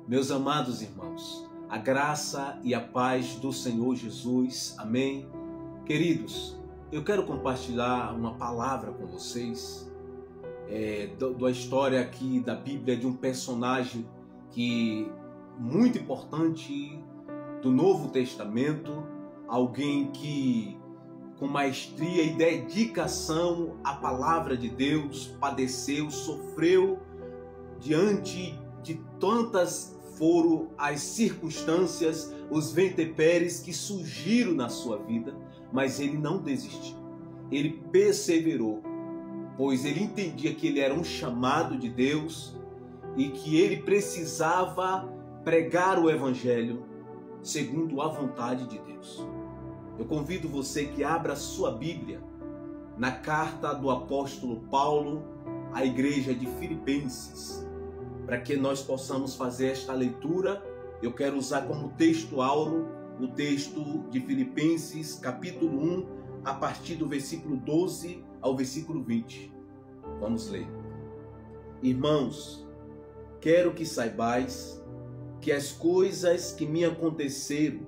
Meus amados irmãos, a graça e a paz do Senhor Jesus, amém? Queridos, eu quero compartilhar uma palavra com vocês, da história aqui da Bíblia de um personagem muito importante do Novo Testamento, alguém que com maestria e dedicação à palavra de Deus padeceu, sofreu diante de tantas foram as circunstâncias, os venteperes que surgiram na sua vida, mas ele não desistiu. Ele perseverou, pois ele entendia que ele era um chamado de Deus e que ele precisava pregar o Evangelho segundo a vontade de Deus. Eu convido você que abra sua Bíblia na carta do apóstolo Paulo à igreja de Filipenses. Para que nós possamos fazer esta leitura, eu quero usar como texto áureo o texto de Filipenses, capítulo 1, a partir do versículo 12 ao versículo 20. Vamos ler. Irmãos, quero que saibais que as coisas que me aconteceram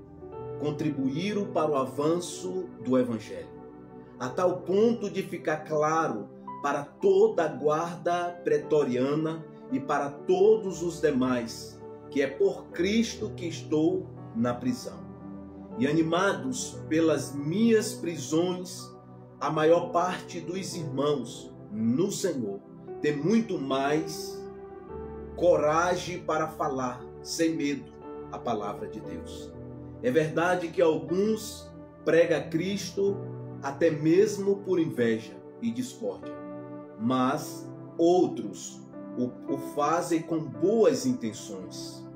contribuíram para o avanço do Evangelho, a tal ponto de ficar claro para toda a guarda pretoriana e para todos os demais, que é por Cristo que estou na prisão. E animados pelas minhas prisões, a maior parte dos irmãos no Senhor tem muito mais coragem para falar, sem medo, a palavra de Deus. É verdade que alguns pregam Cristo até mesmo por inveja e discórdia, mas outros o fazem com boas intenções.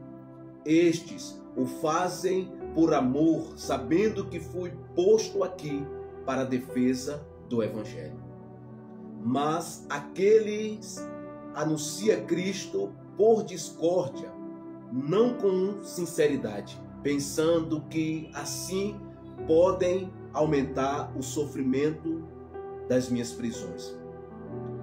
Estes o fazem por amor, sabendo que fui posto aqui para a defesa do Evangelho. Mas aqueles anunciam Cristo por discórdia, não com sinceridade, pensando que assim podem aumentar o sofrimento das minhas prisões.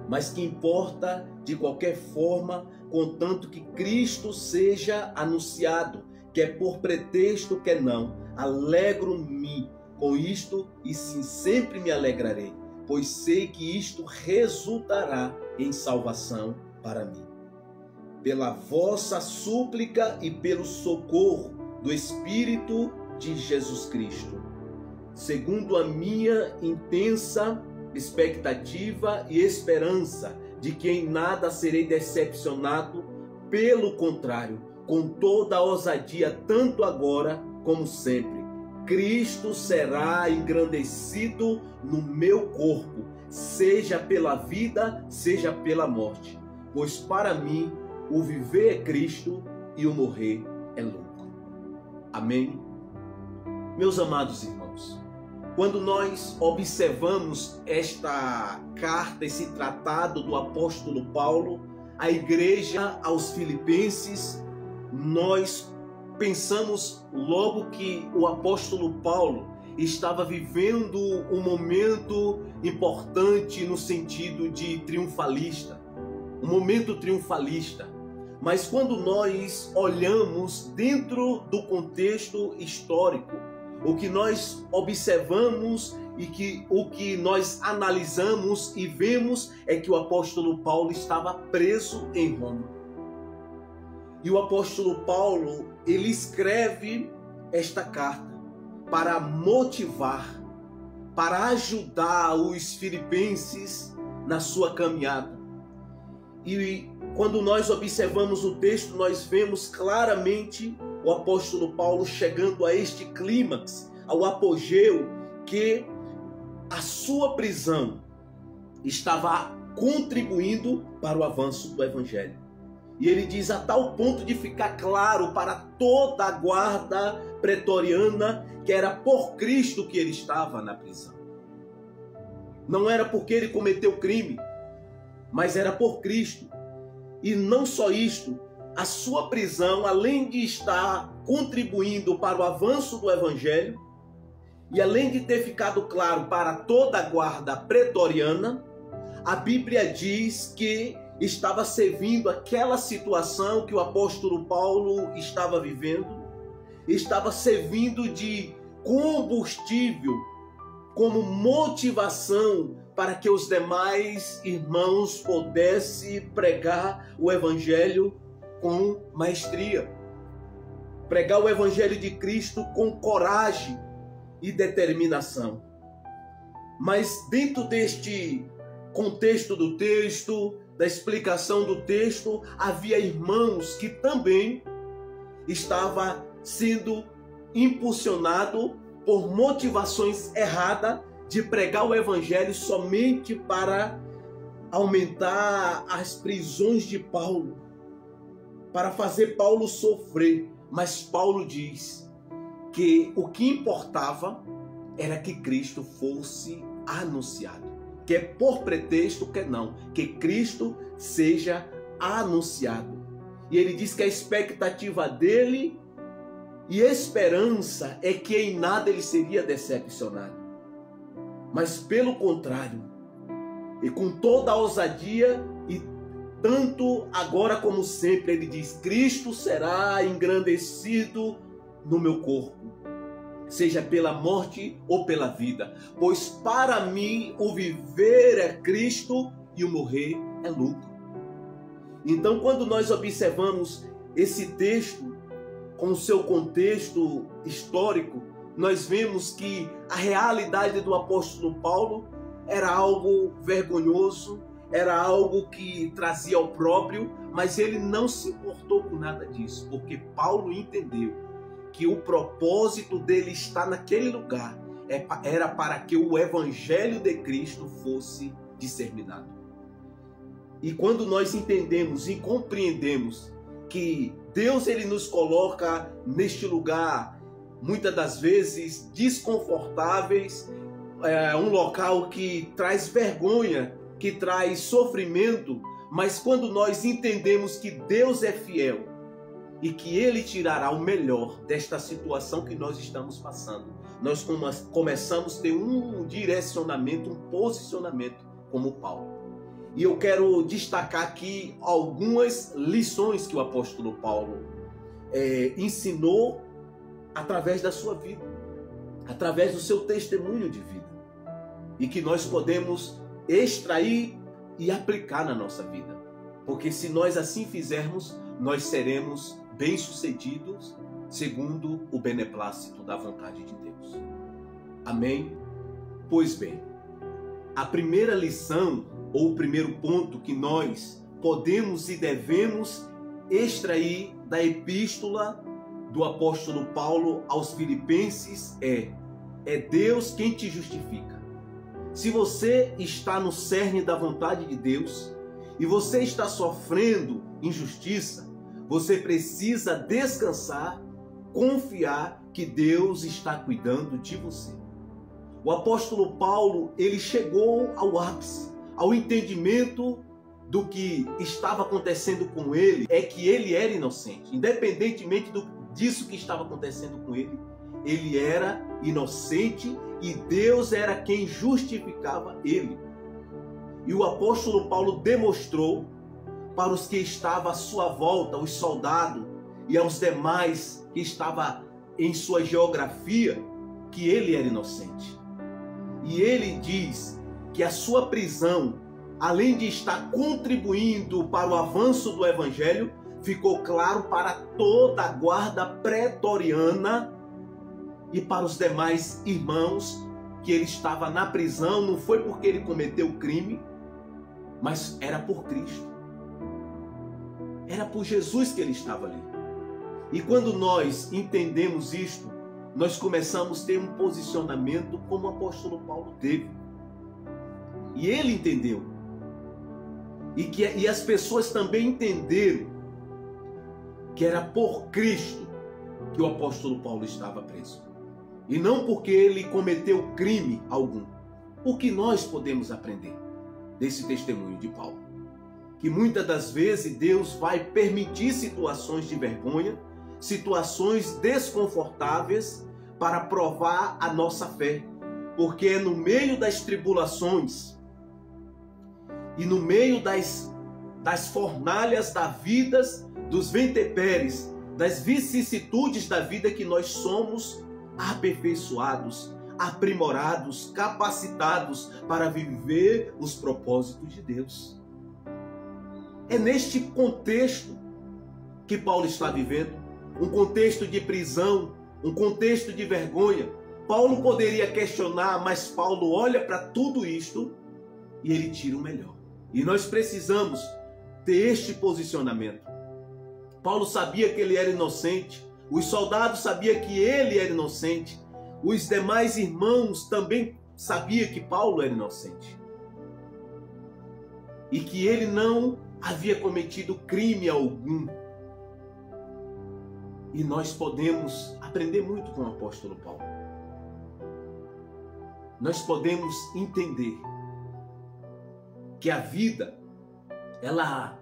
Mas que importa de qualquer forma, contanto que Cristo seja anunciado, quer por pretexto, quer não. Alegro-me com isto e sim, sempre me alegrarei, pois sei que isto resultará em salvação para mim. Pela vossa súplica e pelo socorro do Espírito de Jesus Cristo, segundo a minha intensa expectativa e esperança de que em nada serei decepcionado, pelo contrário, com toda a ousadia, tanto agora como sempre, Cristo será engrandecido no meu corpo, seja pela vida, seja pela morte, pois para mim o viver é Cristo e o morrer é lucro. Amém? Meus amados irmãos, quando nós observamos esta carta, esse tratado do apóstolo Paulo, à igreja aos Filipenses, nós pensamos logo que o apóstolo Paulo estava vivendo um momento importante no sentido de triunfalista, um momento triunfalista. Mas quando nós olhamos dentro do contexto histórico, o que nós observamos e o que nós analisamos e vemos é que o apóstolo Paulo estava preso em Roma. E o apóstolo Paulo, ele escreve esta carta para motivar, para ajudar os filipenses na sua caminhada. E quando nós observamos o texto, nós vemos claramente o apóstolo Paulo chegando a este clímax, ao apogeu, que a sua prisão estava contribuindo para o avanço do Evangelho. E ele diz a tal ponto de ficar claro para toda a guarda pretoriana que era por Cristo que ele estava na prisão. Não era porque ele cometeu crime, mas era por Cristo. E não só isto, a sua prisão, além de estar contribuindo para o avanço do Evangelho, e além de ter ficado claro para toda a guarda pretoriana, a Bíblia diz que estava servindo aquela situação que o apóstolo Paulo estava vivendo, estava servindo de combustível, como motivação para que os demais irmãos pudessem pregar o evangelho com maestria, pregar o evangelho de Cristo com coragem e determinação. Mas dentro deste contexto do texto, da explicação do texto, havia irmãos que também estavam sendo impulsionados por motivações erradas de pregar o evangelho somente para aumentar as prisões de Paulo, para fazer Paulo sofrer. Mas Paulo diz que o que importava era que Cristo fosse anunciado. Quer por pretexto, quer não, que Cristo seja anunciado. E ele diz que a expectativa dele e esperança é que em nada ele seria decepcionado. Mas pelo contrário, e com toda a ousadia, e tanto agora como sempre, ele diz: Cristo será engrandecido no meu corpo, seja pela morte ou pela vida. Pois para mim o viver é Cristo e o morrer é lucro. Então, quando nós observamos esse texto com o seu contexto histórico, nós vemos que a realidade do apóstolo Paulo era algo vergonhoso, era algo que trazia opróbrio, mas ele não se importou com nada disso, porque Paulo entendeu que o propósito dele estar naquele lugar era para que o evangelho de Cristo fosse disseminado. E quando nós entendemos e compreendemos que Deus ele nos coloca neste lugar, muitas das vezes desconfortáveis, um local que traz vergonha, que traz sofrimento, mas quando nós entendemos que Deus é fiel e que Ele tirará o melhor desta situação que nós estamos passando, nós começamos a ter um direcionamento, um posicionamento como Paulo. E eu quero destacar aqui algumas lições que o apóstolo Paulo ensinou através da sua vida, através do seu testemunho de vida, e que nós podemos extrair e aplicar na nossa vida, porque se nós assim fizermos, nós seremos bem-sucedidos segundo o beneplácito da vontade de Deus. Amém? Pois bem, a primeira lição, ou o primeiro ponto que nós podemos e devemos extrair da epístola do apóstolo Paulo aos Filipenses é Deus quem te justifica. Se você está no cerne da vontade de Deus e você está sofrendo injustiça, você precisa descansar, confiar que Deus está cuidando de você. O apóstolo Paulo, ele chegou ao ápice, ao entendimento do que estava acontecendo com ele, é que ele era inocente. Independentemente disso que estava acontecendo com ele, ele era inocente e Deus era quem justificava ele. E o apóstolo Paulo demonstrou para os que estavam à sua volta, os soldados e aos demais que estavam em sua geografia, que ele era inocente. E ele diz que a sua prisão, além de estar contribuindo para o avanço do evangelho, ficou claro para toda a guarda pretoriana e para os demais irmãos que ele estava na prisão. Não foi porque ele cometeu crime, mas era por Cristo. Era por Jesus que ele estava ali. E quando nós entendemos isto, nós começamos a ter um posicionamento como o apóstolo Paulo teve. E ele entendeu. E as pessoas também entenderam que era por Cristo que o apóstolo Paulo estava preso. E não porque ele cometeu crime algum. O que nós podemos aprender desse testemunho de Paulo? Que muitas das vezes Deus vai permitir situações de vergonha, situações desconfortáveis para provar a nossa fé. Porque é no meio das tribulações e no meio das das fornalhas da vida, dos venteperes, das vicissitudes da vida, que nós somos aperfeiçoados, aprimorados, capacitados para viver os propósitos de Deus. É neste contexto que Paulo está vivendo, um contexto de prisão, um contexto de vergonha. Paulo poderia questionar, mas Paulo olha para tudo isto e ele tira o melhor. E nós precisamos ter este posicionamento. Paulo sabia que ele era inocente, os soldados sabiam que ele era inocente, os demais irmãos também sabiam que Paulo era inocente e que ele não havia cometido crime algum. E nós podemos aprender muito com o apóstolo Paulo. Nós podemos entender que a vida, ela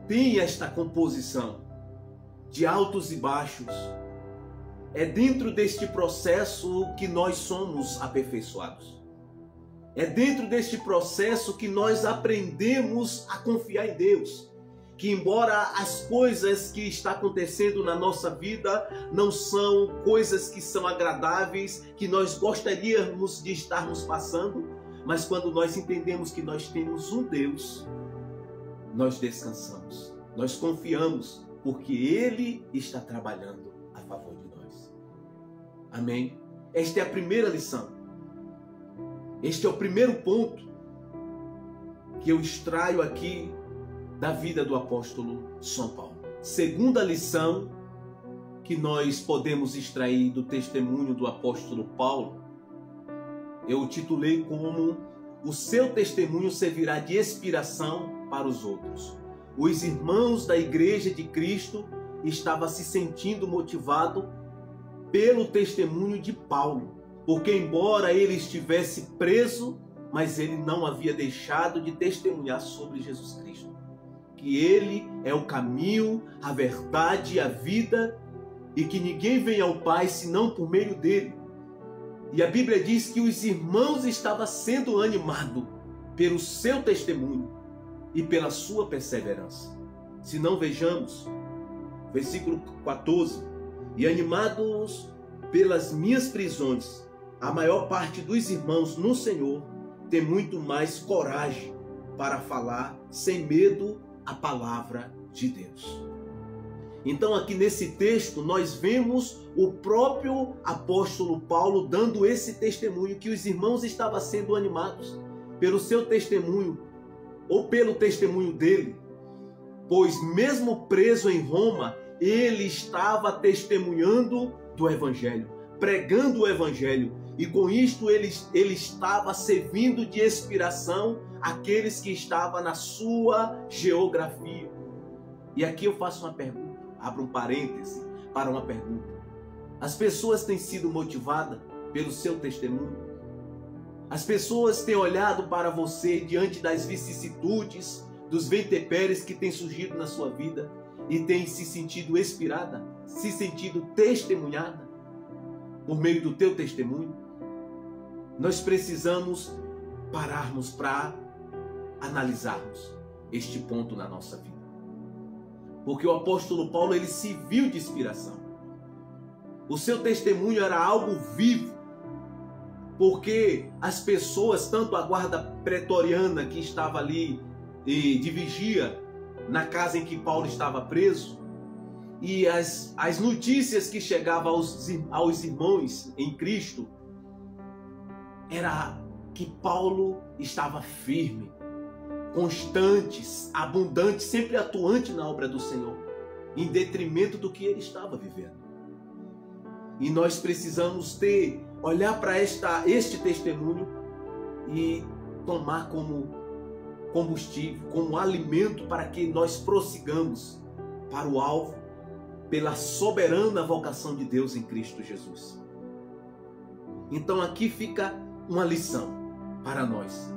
tem esta composição de altos e baixos. É dentro deste processo que nós somos aperfeiçoados. É dentro deste processo que nós aprendemos a confiar em Deus. Que embora as coisas que estão acontecendo na nossa vida não são coisas que são agradáveis, que nós gostaríamos de estarmos passando, mas quando nós entendemos que nós temos um Deus, nós descansamos, nós confiamos, porque Ele está trabalhando a favor de nós. Amém? Esta é a primeira lição. Este é o primeiro ponto que eu extraio aqui da vida do apóstolo São Paulo. Segunda lição que nós podemos extrair do testemunho do apóstolo Paulo, eu titulei como: o seu testemunho servirá de inspiração para os outros. Os irmãos da Igreja de Cristo estavam se sentindo motivados pelo testemunho de Paulo, porque embora ele estivesse preso, mas ele não havia deixado de testemunhar sobre Jesus Cristo, que Ele é o caminho, a verdade e a vida, e que ninguém vem ao Pai senão por meio dele. E a Bíblia diz que os irmãos estavam sendo animados pelo seu testemunho e pela sua perseverança. Se não, vejamos, versículo 14: e animados pelas minhas prisões, a maior parte dos irmãos no Senhor tem muito mais coragem para falar sem medo a palavra de Deus. Então aqui nesse texto nós vemos o próprio apóstolo Paulo dando esse testemunho, que os irmãos estavam sendo animados pelo seu testemunho ou pelo testemunho dele, pois mesmo preso em Roma, ele estava testemunhando do Evangelho, pregando o Evangelho, e com isto ele estava servindo de inspiração àqueles que estavam na sua geografia. E aqui eu faço uma pergunta, abro um parêntese para uma pergunta. As pessoas têm sido motivadas pelo seu testemunho? As pessoas têm olhado para você diante das vicissitudes, dos venteperes que têm surgido na sua vida e têm se sentido inspirada, se sentido testemunhada por meio do teu testemunho? Nós precisamos pararmos para analisarmos este ponto na nossa vida. Porque o apóstolo Paulo, ele se viu de inspiração. O seu testemunho era algo vivo. Porque as pessoas, tanto a guarda pretoriana que estava ali de vigia na casa em que Paulo estava preso, e as notícias que chegavam aos irmãos em Cristo, era que Paulo estava firme, constante, abundante, sempre atuante na obra do Senhor, em detrimento do que ele estava vivendo. E nós precisamos olhar para este testemunho e tomar como combustível, como alimento, para que nós prossigamos para o alvo, pela soberana vocação de Deus em Cristo Jesus. Então aqui fica uma lição para nós,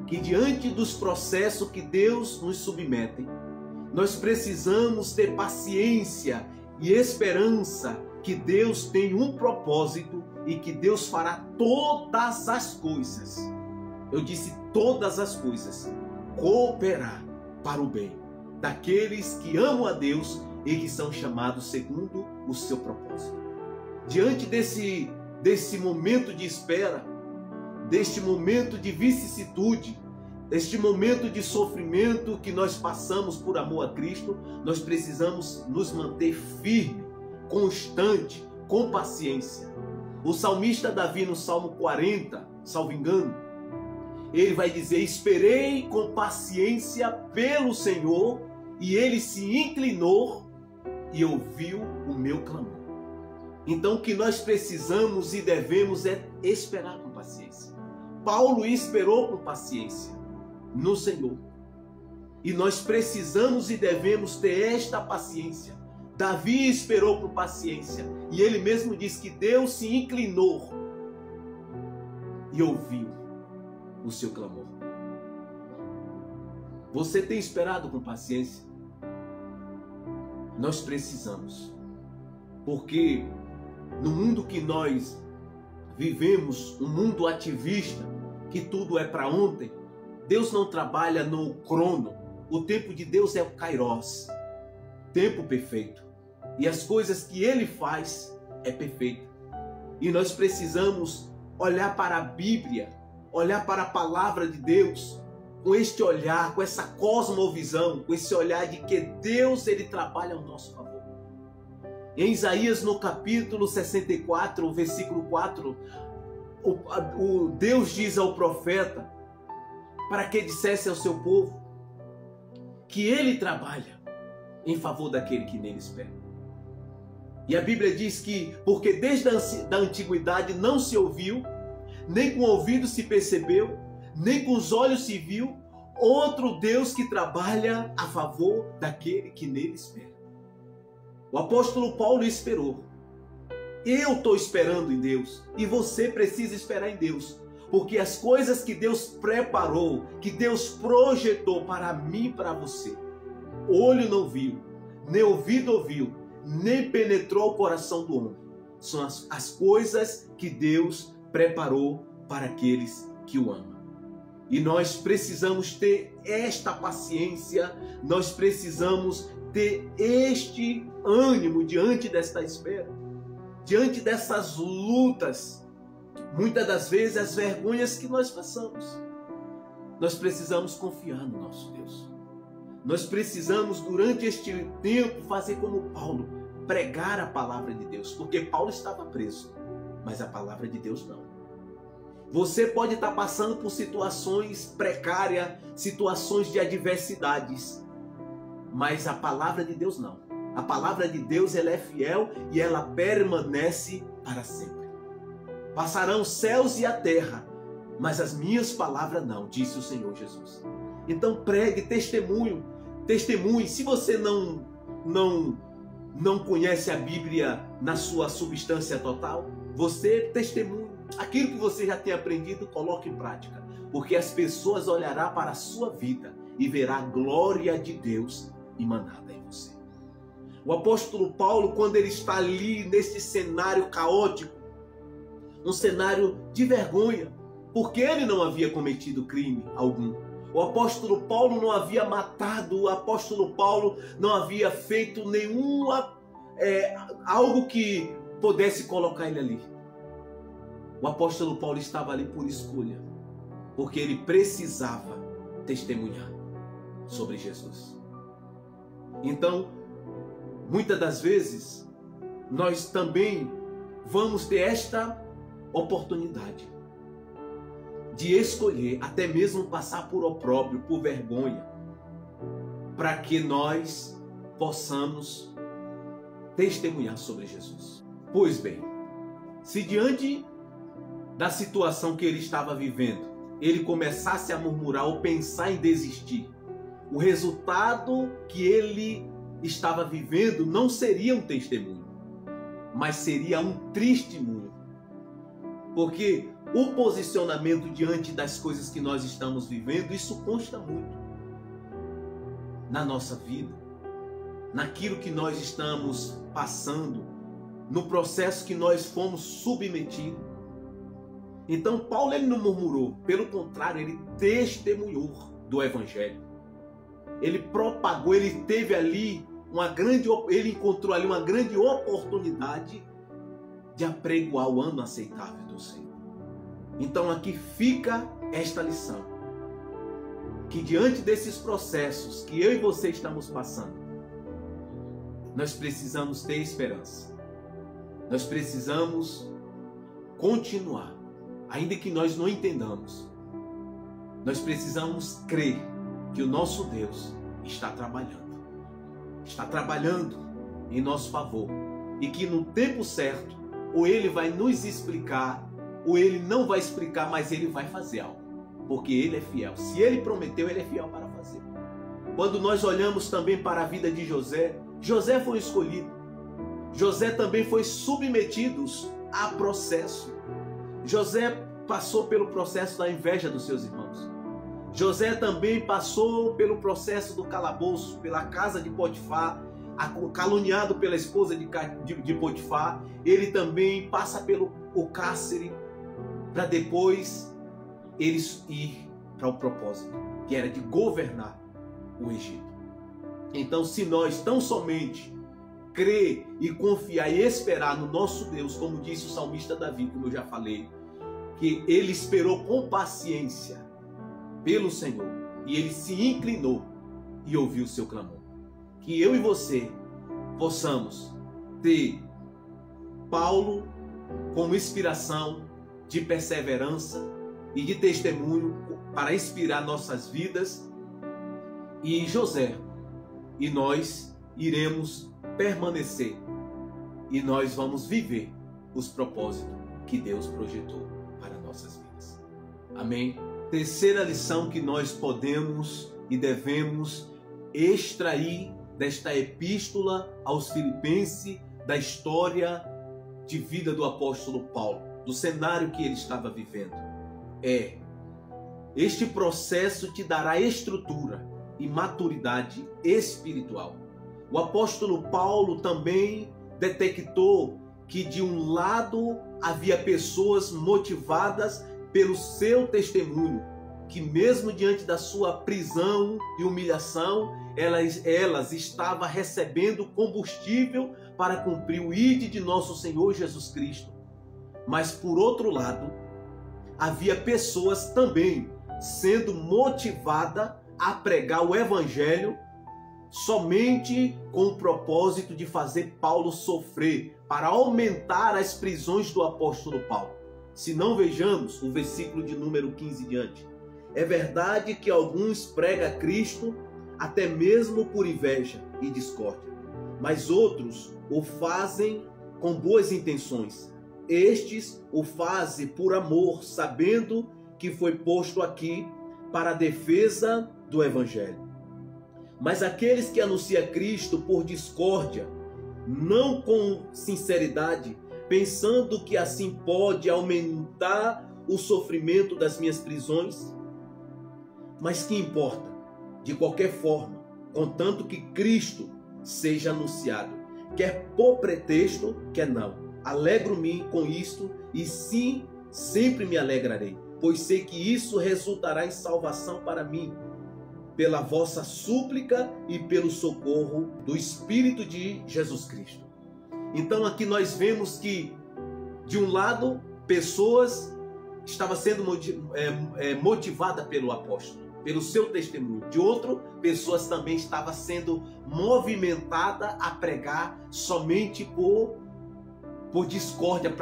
que diante dos processos que Deus nos submete, nós precisamos ter paciência e esperança que Deus tem um propósito e que Deus fará todas as coisas. Eu disse todas as coisas, cooperar para o bem daqueles que amam a Deus e que são chamados segundo o seu propósito. Diante desse momento de espera, deste momento de vicissitude, deste momento de sofrimento que nós passamos por amor a Cristo, nós precisamos nos manter firme, constante, com paciência. O salmista Davi, no Salmo 40, salvo engano, ele vai dizer: esperei com paciência pelo Senhor, e ele se inclinou e ouviu o meu clamor. Então o que nós precisamos e devemos é esperar com paciência. Paulo esperou com paciência no Senhor. E nós precisamos e devemos ter esta paciência. Davi esperou com paciência. E ele mesmo diz que Deus se inclinou e ouviu o seu clamor. Você tem esperado com paciência? Nós precisamos. Porque no mundo que nós vivemos, um mundo ativista, que tudo é para ontem, Deus não trabalha no crono. O tempo de Deus é o kairos, tempo perfeito. E as coisas que Ele faz é perfeito. E nós precisamos olhar para a Bíblia, olhar para a palavra de Deus, com este olhar, com essa cosmovisão, com esse olhar de que Deus, Ele trabalha ao nosso favor. Em Isaías, no capítulo 64, versículo 4, o Deus diz ao profeta para que dissesse ao seu povo que Ele trabalha em favor daquele que nele espera. E a Bíblia diz que, porque desde a antiguidade não se ouviu, nem com o ouvido se percebeu, nem com os olhos se viu, outro Deus que trabalha a favor daquele que nele espera. O apóstolo Paulo esperou. Eu estou esperando em Deus. E você precisa esperar em Deus. Porque as coisas que Deus preparou, que Deus projetou para mim e para você, olho não viu, nem ouvido ouviu, nem penetrou o coração do homem. São as coisas que Deus preparou para aqueles que o amam. E nós precisamos ter esta paciência, nós precisamos ter este ânimo diante desta espera, diante dessas lutas, muitas das vezes as vergonhas que nós passamos. Nós precisamos confiar no nosso Deus. Nós precisamos, durante este tempo, fazer como Paulo, pregar a palavra de Deus, porque Paulo estava preso, mas a palavra de Deus não. Você pode estar passando por situações precárias, situações de adversidades, mas a palavra de Deus não. A palavra de Deus, ela é fiel e ela permanece para sempre. Passarão os céus e a terra, mas as minhas palavras não, disse o Senhor Jesus. Então pregue, testemunhe. Se você não conhece a Bíblia na sua substância total, você testemunhe. Aquilo que você já tem aprendido, coloque em prática. Porque as pessoas olharão para a sua vida e verá a glória de Deus emanada em você. O apóstolo Paulo, quando ele está ali nesse cenário caótico, um cenário de vergonha, porque ele não havia cometido crime algum. O apóstolo Paulo não havia matado, o apóstolo Paulo não havia feito algo que pudesse colocar ele ali. O apóstolo Paulo estava ali por escolha, porque ele precisava testemunhar sobre Jesus. Então, muitas das vezes, nós também vamos ter esta oportunidade de escolher, até mesmo passar por opróbrio, por vergonha, para que nós possamos testemunhar sobre Jesus. Pois bem, se diante da situação que ele estava vivendo, ele começasse a murmurar ou pensar em desistir, o resultado que ele estava vivendo não seria um testemunho, mas seria um testemunho. Porque o posicionamento diante das coisas que nós estamos vivendo, isso consta muito na nossa vida, naquilo que nós estamos passando, no processo que nós fomos submetidos. Então Paulo, ele não murmurou, pelo contrário, ele testemunhou do Evangelho. ele propagou, ele teve ali ele encontrou ali uma grande oportunidade de apregoar o ano aceitável do Senhor. Então aqui fica esta lição, que diante desses processos que eu e você estamos passando, nós precisamos ter esperança. Nós precisamos continuar, ainda que nós não entendamos. Nós precisamos crer que o nosso Deus está trabalhando em nosso favor, e que no tempo certo, ou Ele vai nos explicar, ou Ele não vai explicar, mas Ele vai fazer algo, porque Ele é fiel. Se Ele prometeu, Ele é fiel para fazer. Quando nós olhamos também para a vida de José, José foi escolhido. José também foi submetido a processo. José passou pelo processo da inveja dos seus irmãos. José também passou pelo processo do calabouço, pela casa de Potifar, caluniado pela esposa de Potifar. Ele também passa pelo cárcere, para depois ele ir para o propósito, que era de governar o Egito. Então, se nós tão somente crer e confiar e esperar no nosso Deus, como disse o salmista Davi, como eu já falei, que ele esperou com paciência pelo Senhor, e ele se inclinou e ouviu o seu clamor. Que eu e você possamos ter Paulo como inspiração de perseverança e de testemunho para inspirar nossas vidas, e José, e nós iremos permanecer, e nós vamos viver os propósitos que Deus projetou para nossas vidas. Amém? Terceira lição que nós podemos e devemos extrair desta epístola aos Filipenses, da história de vida do apóstolo Paulo, do cenário que ele estava vivendo, é: este processo te dará estrutura e maturidade espiritual. O apóstolo Paulo também detectou que de um lado havia pessoas motivadas pelo seu testemunho, que mesmo diante da sua prisão e humilhação, elas estavam recebendo combustível para cumprir o ide de nosso Senhor Jesus Cristo. Mas por outro lado, havia pessoas também sendo motivadas a pregar o evangelho somente com o propósito de fazer Paulo sofrer, para aumentar as prisões do apóstolo Paulo. Se não, vejamos o versículo de número 15 diante. É verdade que alguns pregam Cristo até mesmo por inveja e discórdia, mas outros o fazem com boas intenções. Estes o fazem por amor, sabendo que foi posto aqui para a defesa do evangelho. Mas aqueles que anunciam Cristo por discórdia, não com sinceridade, pensando que assim pode aumentar o sofrimento das minhas prisões, mas que importa, de qualquer forma, contanto que Cristo seja anunciado, quer por pretexto, quer não. Alegro-me com isto, e sim, sempre me alegrarei, pois sei que isso resultará em salvação para mim, pela vossa súplica e pelo socorro do Espírito de Jesus Cristo. Então aqui nós vemos que, de um lado, pessoas estavam sendo motivadas pelo apóstolo, pelo seu testemunho. De outro, pessoas também estavam sendo movimentadas a pregar somente por discórdia,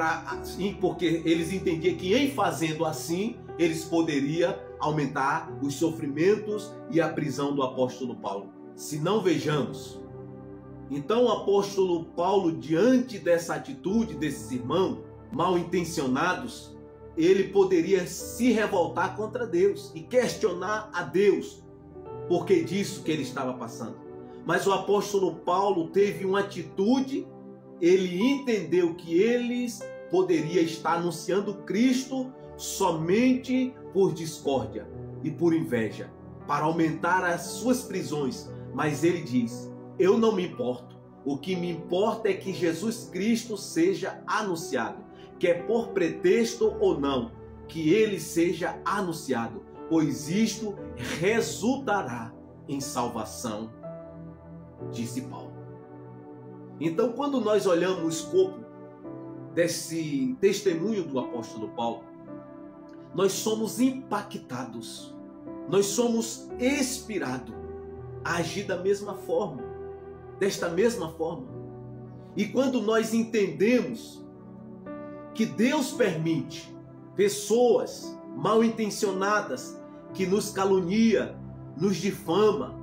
porque eles entendiam que em fazendo assim, eles poderiam aumentar os sofrimentos e a prisão do apóstolo Paulo. Se não, vejamos. Então o apóstolo Paulo, diante dessa atitude desses irmãos mal intencionados, ele poderia se revoltar contra Deus e questionar a Deus por que disso que ele estava passando. Mas o apóstolo Paulo teve uma atitude, ele entendeu que eles poderiam estar anunciando Cristo somente por discórdia e por inveja, para aumentar as suas prisões. Mas ele diz: eu não me importo, o que me importa é que Jesus Cristo seja anunciado, quer por pretexto ou não, que ele seja anunciado, pois isto resultará em salvação, disse Paulo. Então, quando nós olhamos o escopo desse testemunho do apóstolo Paulo, nós somos impactados, nós somos inspirados a agir da mesma forma, desta mesma forma. E quando nós entendemos que Deus permite pessoas mal intencionadas que nos calunia, nos difama,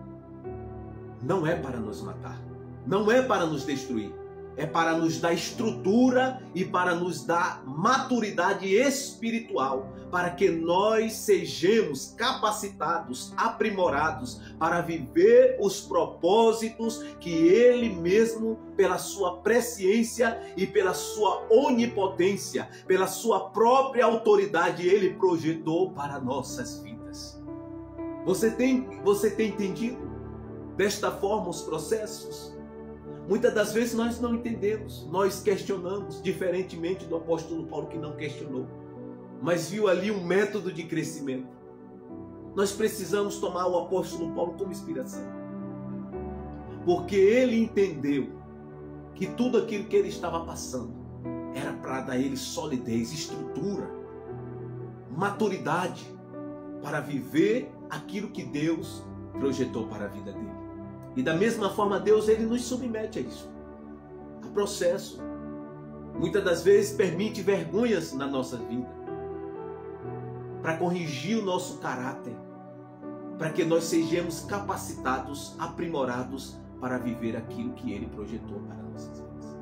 não é para nos matar, não é para nos destruir, é para nos dar estrutura e para nos dar maturidade espiritual, para que nós sejamos capacitados, aprimorados para viver os propósitos que Ele mesmo, pela sua presciência e pela sua onipotência, pela sua própria autoridade, Ele projetou para nossas vidas. Você tem entendido desta forma os processos? Muitas das vezes nós não entendemos, nós questionamos, diferentemente do apóstolo Paulo, que não questionou, mas viu ali um método de crescimento. Nós precisamos tomar o apóstolo Paulo como inspiração, porque ele entendeu que tudo aquilo que ele estava passando era para dar a ele solidez, estrutura, maturidade para viver aquilo que Deus projetou para a vida dele. E da mesma forma Deus, Ele nos submete a isso, a processo. Muitas das vezes permite vergonhas na nossa vida, para corrigir o nosso caráter, para que nós sejamos capacitados, aprimorados para viver aquilo que Ele projetou para nossas vidas.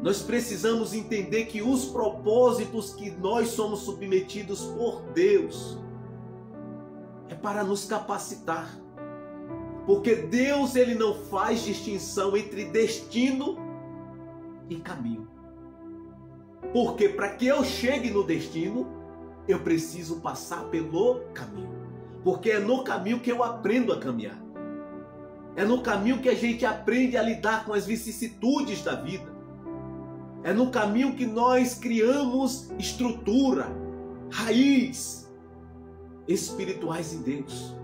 Nós precisamos entender que os propósitos que nós somos submetidos por Deus é para nos capacitar. Porque Deus, Ele não faz distinção entre destino e caminho. Porque para que eu chegue no destino, eu preciso passar pelo caminho. Porque é no caminho que eu aprendo a caminhar. É no caminho que a gente aprende a lidar com as vicissitudes da vida. É no caminho que nós criamos estrutura, raiz espirituais em Deus.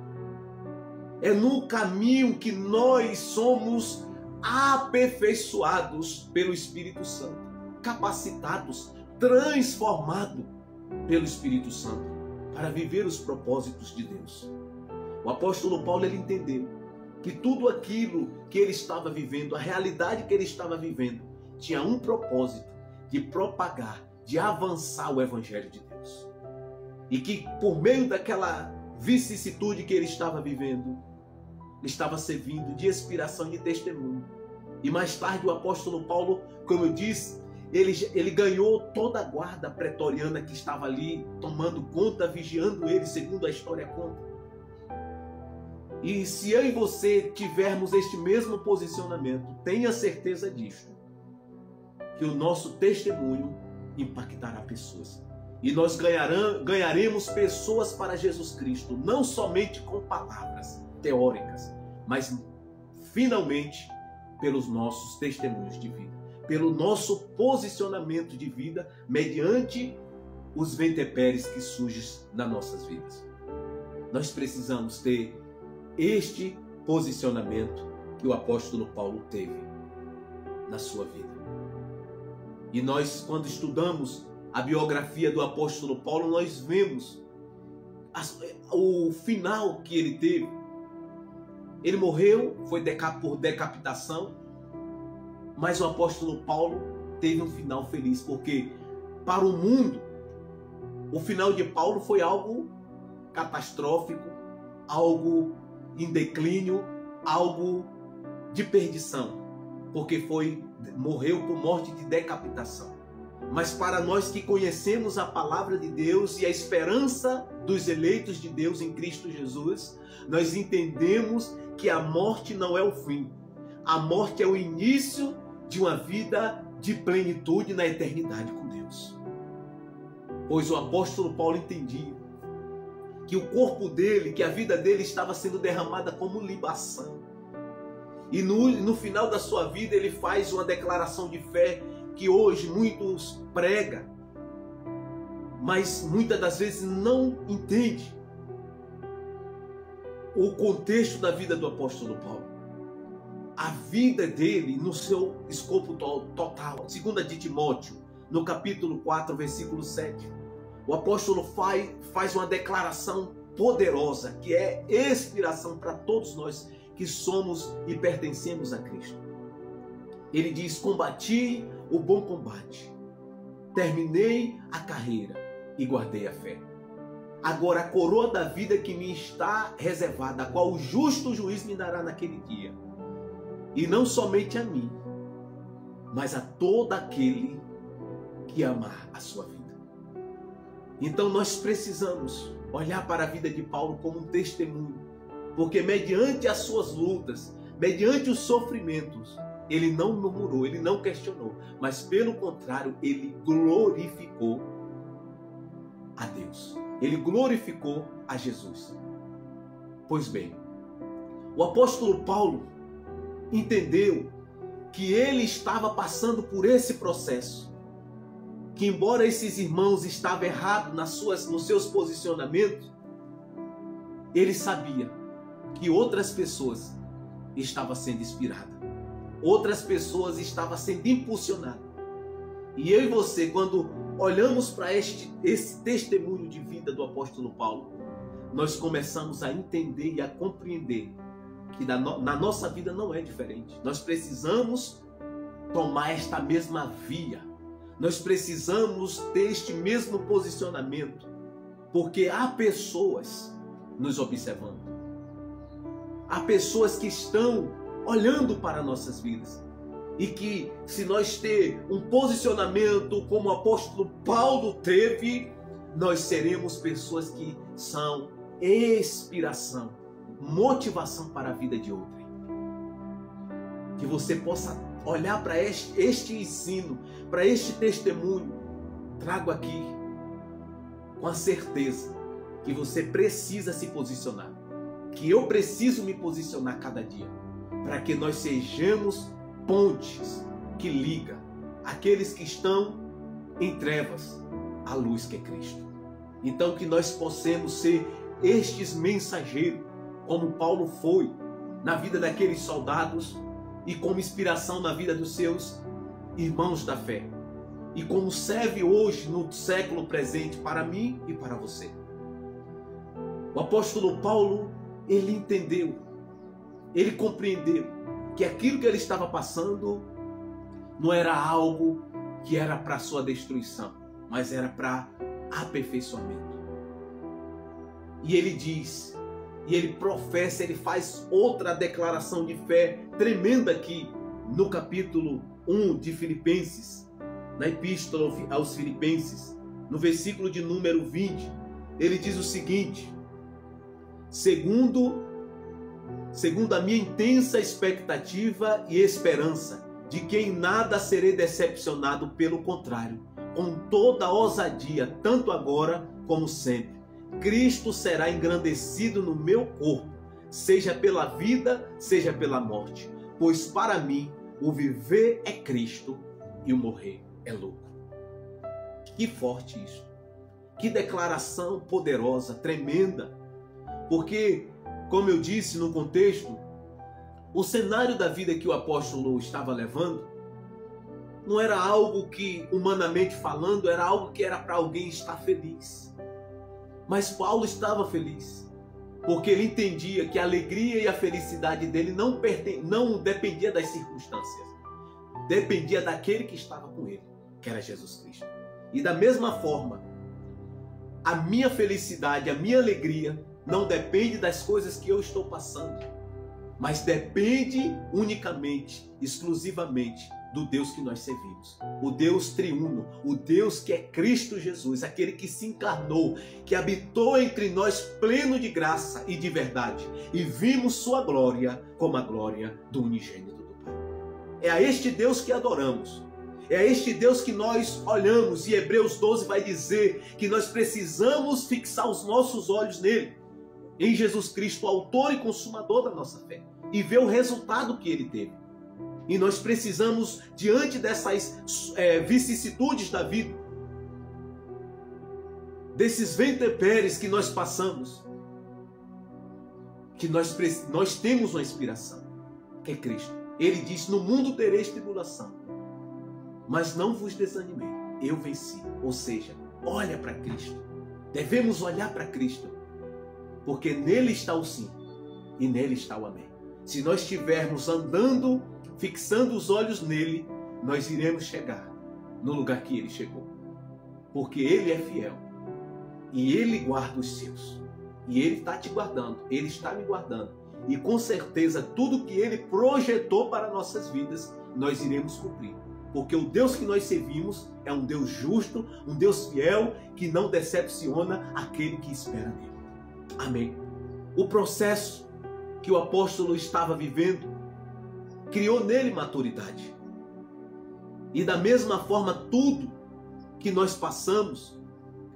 É no caminho que nós somos aperfeiçoados pelo Espírito Santo, capacitados, transformados pelo Espírito Santo para viver os propósitos de Deus. O apóstolo Paulo, ele entendeu que tudo aquilo que ele estava vivendo, a realidade que ele estava vivendo, tinha um propósito: de propagar, de avançar o Evangelho de Deus. E que por meio daquela vicissitude que ele estava vivendo, estava servindo de inspiração e de testemunho. E mais tarde o apóstolo Paulo, como eu disse, ele ganhou toda a guarda pretoriana que estava ali tomando conta, vigiando ele, segundo a história conta. E se eu e você tivermos este mesmo posicionamento, tenha certeza disso, que o nosso testemunho impactará pessoas. E nós ganharemos pessoas para Jesus Cristo, não somente com palavras teóricas, mas finalmente pelos nossos testemunhos de vida, pelo nosso posicionamento de vida mediante os venteperes que surgem nas nossas vidas. Nós precisamos ter este posicionamento que o apóstolo Paulo teve na sua vida. E nós, quando estudamos a biografia do apóstolo Paulo, nós vemos o final que ele teve. Ele morreu, foi por decapitação, mas o apóstolo Paulo teve um final feliz, porque para o mundo, o final de Paulo foi algo catastrófico, algo em declínio, algo de perdição, porque morreu por morte de decapitação. Mas para nós que conhecemos a palavra de Deus e a esperança dos eleitos de Deus em Cristo Jesus, nós entendemos que a morte não é o fim. A morte é o início de uma vida de plenitude na eternidade com Deus. Pois o apóstolo Paulo entendia que o corpo dele, que a vida dele estava sendo derramada como libação. E no final da sua vida ele faz uma declaração de fé que hoje muitos pregam, mas muitas das vezes não entende. o contexto da vida do apóstolo Paulo. A vida dele no seu escopo total. 2 de Timóteo, no capítulo 4, versículo 7. O apóstolo faz uma declaração poderosa, que é inspiração para todos nós que somos e pertencemos a Cristo. Ele diz: combati o bom combate, terminei a carreira e guardei a fé. Agora a coroa da vida que me está reservada, a qual o justo juiz me dará naquele dia. E não somente a mim, mas a todo aquele que amar a sua vida. Então nós precisamos olhar para a vida de Paulo como um testemunho, porque mediante as suas lutas, mediante os sofrimentos, ele não murmurou, ele não questionou, mas pelo contrário, ele glorificou a Deus. Ele glorificou a Jesus. Pois bem, o apóstolo Paulo entendeu que ele estava passando por esse processo, que embora esses irmãos estavam errados nos seus posicionamentos, ele sabia que outras pessoas estavam sendo inspiradas, outras pessoas estavam sendo impulsionadas. E eu e você, quando olhamos para esse testemunho de vida do apóstolo Paulo, nós começamos a entender e a compreender que na nossa vida não é diferente. Nós precisamos tomar esta mesma via. Nós precisamos ter este mesmo posicionamento, porque há pessoas nos observando. Há pessoas que estão olhando para nossas vidas. E que se nós ter um posicionamento como o apóstolo Paulo teve, nós seremos pessoas que são inspiração, motivação para a vida de outrem. Que você possa olhar para este ensino, para este testemunho, trago aqui com a certeza que você precisa se posicionar, que eu preciso me posicionar cada dia, para que nós sejamos pontes que ligam aqueles que estão em trevas à luz que é Cristo. Então que nós possamos ser estes mensageiros, como Paulo foi na vida daqueles soldados e como inspiração na vida dos seus irmãos da fé. E como serve hoje no século presente para mim e para você. O apóstolo Paulo, ele entendeu, ele compreendeu que aquilo que ele estava passando não era algo que era para sua destruição, mas era para aperfeiçoamento. E ele diz, e ele professa, ele faz outra declaração de fé tremenda aqui no capítulo 1 de Filipenses, na epístola aos Filipenses, no versículo de número 20, ele diz o seguinte: segundo a minha intensa expectativa e esperança, de que em nada serei decepcionado, pelo contrário, com toda ousadia, tanto agora como sempre, Cristo será engrandecido no meu corpo, seja pela vida, seja pela morte, pois para mim o viver é Cristo e o morrer é lucro. Que forte isso! Que declaração poderosa, tremenda, porque, como eu disse no contexto, o cenário da vida que o apóstolo estava levando não era algo que, humanamente falando, era algo que era para alguém estar feliz. Mas Paulo estava feliz, porque ele entendia que a alegria e a felicidade dele não dependia das circunstâncias, dependia daquele que estava com ele, que era Jesus Cristo. E da mesma forma, a minha felicidade, a minha alegria não depende das coisas que eu estou passando, mas depende unicamente, exclusivamente do Deus que nós servimos. O Deus triuno, o Deus que é Cristo Jesus, aquele que se encarnou, que habitou entre nós pleno de graça e de verdade, e vimos sua glória como a glória do unigênito do Pai. É a este Deus que adoramos. É a este Deus que nós olhamos, e Hebreus 12 vai dizer que nós precisamos fixar os nossos olhos nele, em Jesus Cristo, autor e consumador da nossa fé, e ver o resultado que ele teve. E nós precisamos, diante dessas vicissitudes da vida, desses ventepéres que nós passamos, que nós temos uma inspiração, que é Cristo. Ele diz: no mundo tereis tribulação, mas não vos desanimei, eu venci. Ou seja, olha para Cristo. Devemos olhar para Cristo, porque nele está o sim e nele está o amém. Se nós estivermos andando, fixando os olhos nele, nós iremos chegar no lugar que ele chegou. Porque ele é fiel e ele guarda os seus. E ele está te guardando, ele está me guardando. E com certeza tudo que ele projetou para nossas vidas, nós iremos cumprir. Porque o Deus que nós servimos é um Deus justo, um Deus fiel, que não decepciona aquele que espera nele. Amém. O processo que o apóstolo estava vivendo criou nele maturidade. E da mesma forma, tudo que nós passamos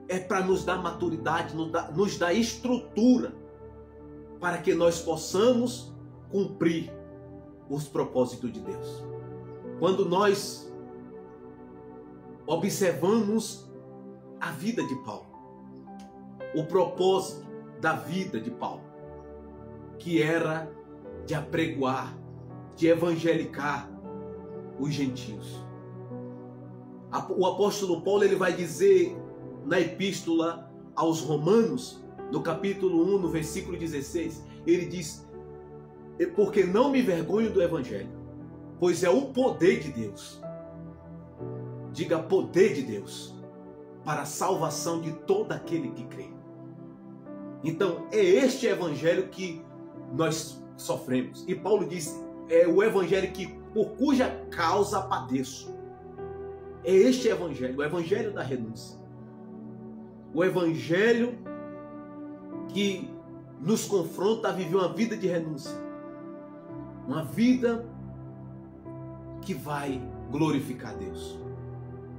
é para nos dar maturidade, nos dar estrutura para que nós possamos cumprir os propósitos de Deus. Quando nós observamos a vida de Paulo, o propósito da vida de Paulo, que era de apregoar, de evangelicar os gentios. O apóstolo Paulo, ele vai dizer na epístola aos Romanos, no capítulo 1, no versículo 16, ele diz: porque não me envergonho do evangelho, pois é o poder de Deus. Diga: poder de Deus para a salvação de todo aquele que crê. Então, é este evangelho que nós sofremos. E Paulo diz: é o evangelho por cuja causa padeço. É este evangelho, o evangelho da renúncia. O evangelho que nos confronta a viver uma vida de renúncia. Uma vida que vai glorificar a Deus.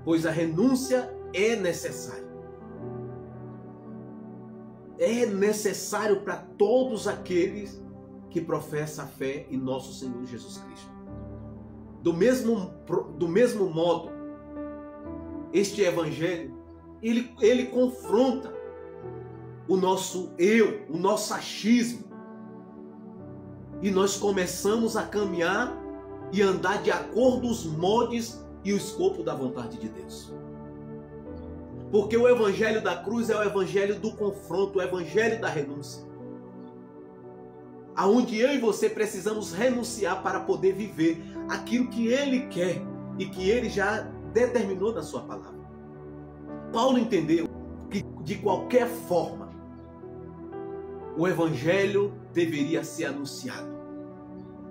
Pois a renúncia é necessária. É necessário para todos aqueles que professam a fé em nosso Senhor Jesus Cristo. Do mesmo modo, este evangelho, ele confronta o nosso eu, o nosso achismo. E nós começamos a caminhar e andar de acordo com os moldes e o escopo da vontade de Deus. Porque o evangelho da cruz é o evangelho do confronto, o evangelho da renúncia. Aonde eu e você precisamos renunciar para poder viver aquilo que Ele quer e que Ele já determinou na sua palavra. Paulo entendeu que de qualquer forma o evangelho deveria ser anunciado,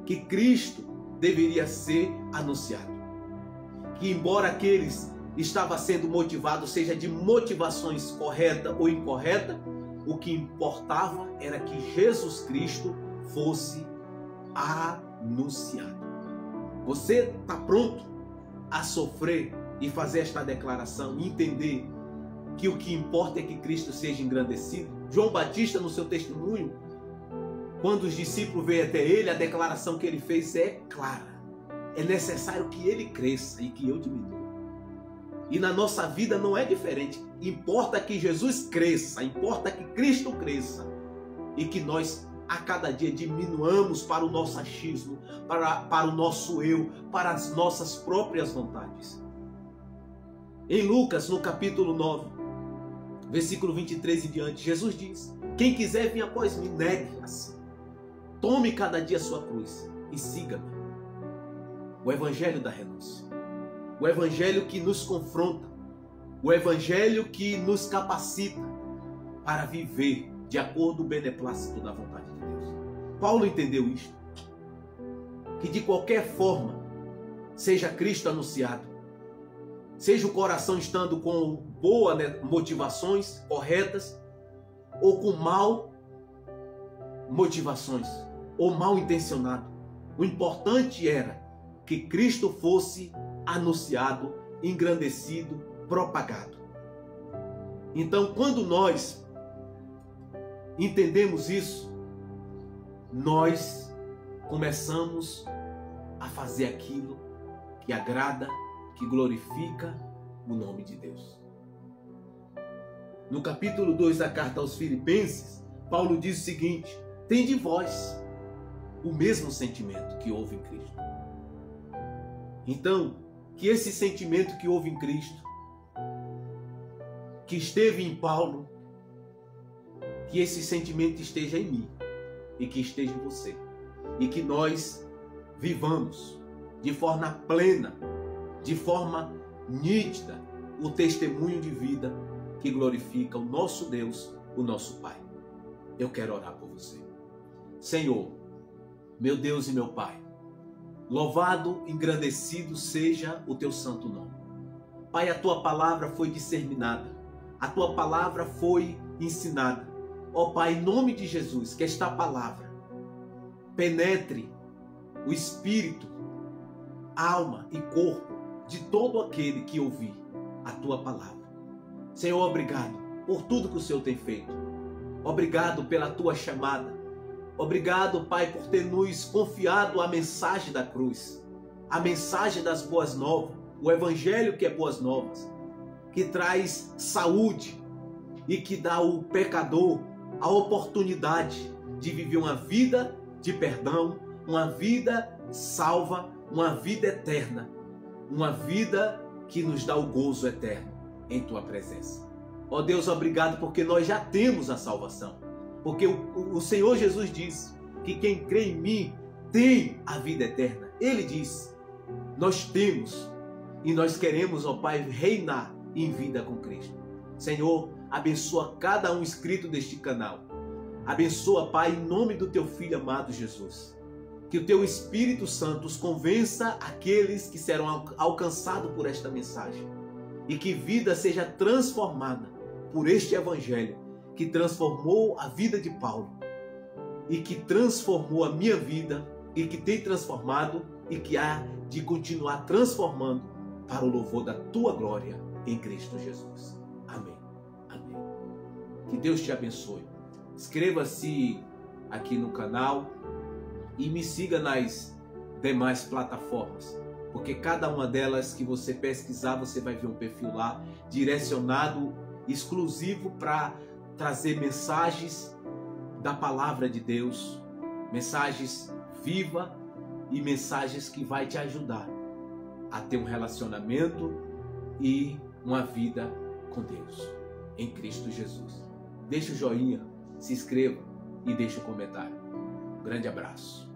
que Cristo deveria ser anunciado, que embora aqueles estavam sendo motivados, seja de motivações corretas ou incorretas, o que importava era que Jesus Cristo fosse anunciado. Você está pronto a sofrer e fazer esta declaração e entender que o que importa é que Cristo seja engrandecido? João Batista, no seu testemunho, quando os discípulos veio até ele, a declaração que ele fez é clara. É necessário que ele cresça e que eu diminua. E na nossa vida não é diferente. Importa que Jesus cresça, importa que Cristo cresça. E que nós a cada dia diminuamos para o nosso achismo, para o nosso eu, para as nossas próprias vontades. Em Lucas, no capítulo 9, versículo 23 e diante, Jesus diz: quem quiser vir após mim, negue-se. Tome cada dia a sua cruz e siga-me. O evangelho da renúncia. O evangelho que nos confronta. O evangelho que nos capacita para viver de acordo com o beneplácito da vontade de Deus. Paulo entendeu isto. Que de qualquer forma, seja Cristo anunciado, seja o coração estando com boas motivações corretas, ou com mal motivações, ou mal intencionado. O importante era que Cristo fosse anunciado, engrandecido, propagado. Então, quando nós entendemos isso, nós começamos a fazer aquilo que agrada, que glorifica o nome de Deus. No capítulo 2 da carta aos Filipenses, Paulo diz o seguinte: tende em vós o mesmo sentimento que houve em Cristo. Então, que esse sentimento que houve em Cristo, que esteve em Paulo, que esse sentimento esteja em mim e que esteja em você. E que nós vivamos de forma plena, de forma nítida, o testemunho de vida que glorifica o nosso Deus, o nosso Pai. Eu quero orar por você. Senhor, meu Deus e meu Pai, louvado, engrandecido seja o teu santo nome. Pai, a tua palavra foi disseminada, a tua palavra foi ensinada. Ó Pai, em nome de Jesus, que esta palavra penetre o espírito, alma e corpo de todo aquele que ouvir a tua palavra. Senhor, obrigado por tudo que o Senhor tem feito. Obrigado pela tua chamada. Obrigado, Pai, por ter nos confiado a mensagem da cruz, a mensagem das boas novas, o evangelho que é boas novas, que traz saúde e que dá ao pecador a oportunidade de viver uma vida de perdão, uma vida salva, uma vida eterna, uma vida que nos dá o gozo eterno em tua presença. Ó Deus, obrigado porque nós já temos a salvação. Porque o Senhor Jesus diz que quem crê em mim tem a vida eterna. Ele diz, nós temos e nós queremos, ó Pai, reinar em vida com Cristo. Senhor, abençoa cada um inscrito deste canal. Abençoa, Pai, em nome do teu Filho amado Jesus. Que o teu Espírito Santo os convença aqueles que serão alcançados por esta mensagem. E que vida seja transformada por este Evangelho que transformou a vida de Paulo e que transformou a minha vida e que tem transformado e que há de continuar transformando para o louvor da tua glória em Cristo Jesus. Amém. Amém. Que Deus te abençoe. Inscreva-se aqui no canal e me siga nas demais plataformas, porque cada uma delas que você pesquisar, você vai ver um perfil lá direcionado, exclusivo para trazer mensagens da palavra de Deus, mensagens vivas e mensagens que vai te ajudar a ter um relacionamento e uma vida com Deus em Cristo Jesus. Deixa o joinha, se inscreva e deixe o comentário. Um grande abraço.